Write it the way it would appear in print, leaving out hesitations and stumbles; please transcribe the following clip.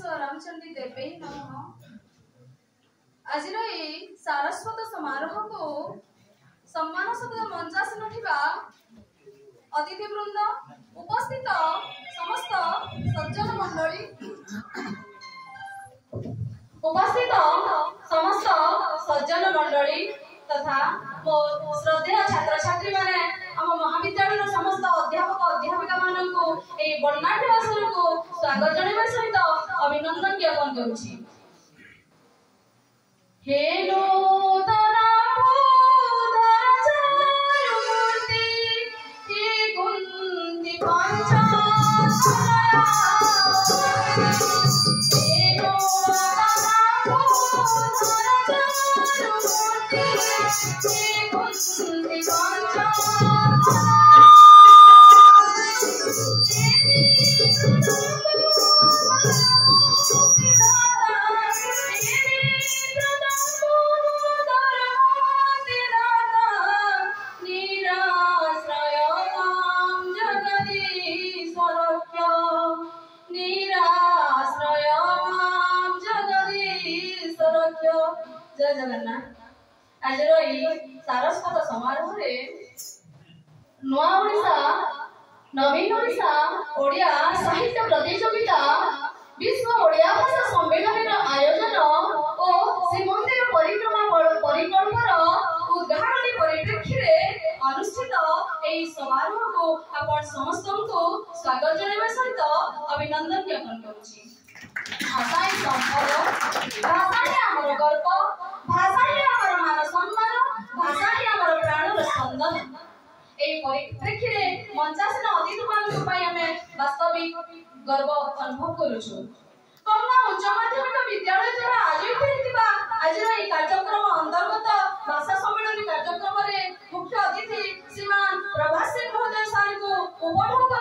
रामचंद्री देवे नमः। आज सारस्वत समारोह को सम्मान सहित मंचासन थिबा अतिथि वृंद उपस्थित समस्त सज्जन मंडली तथा मो श्रद्धेय छात्र छात्री माने आम महाविद्यालय समस्त अध्यापक अध्यापिका मानक वर्णाढ्यवासन को स्वागत जनाइबा सहित अभिनंदन ज्ञापन करुछि। हे नूतना जय जगन्नाथ। आज सारस्वत समारोह नुआ ओडिशा नवीन ओडिशा ओडिया साहित्य प्रतियोगिता विश्व ओडिया भाषा सम्मेलन आयोजन और श्रीमंदिर परिक्रमा परिकल्पर उद्घाटन परिप्रेक्षी अनुष्ठित यह समारोह को आपण समस्त को स्वागत जनाइबा सहित अभिनंदन ज्ञापन करुछि। भाषा ही संपद, भाषा ही आमर गर्व, भाषा ही आमर मान सम्मान, भाषा ही आमर प्राणर स्पंदन। एई परिप्रेक्षी मंचासन अतिथि मानक पई हमें वास्तविक गर्व अनुभव करूछु। कमला उच्च माध्यमिक विद्यालय द्वारा आयोजित हेतिबा आज एई कार्यक्रम अंतर्गत भाषा सम्मेलन कार्यक्रम रे मुख्य अतिथि श्रीमान प्रभास सिंह महोदय सार को उपभोग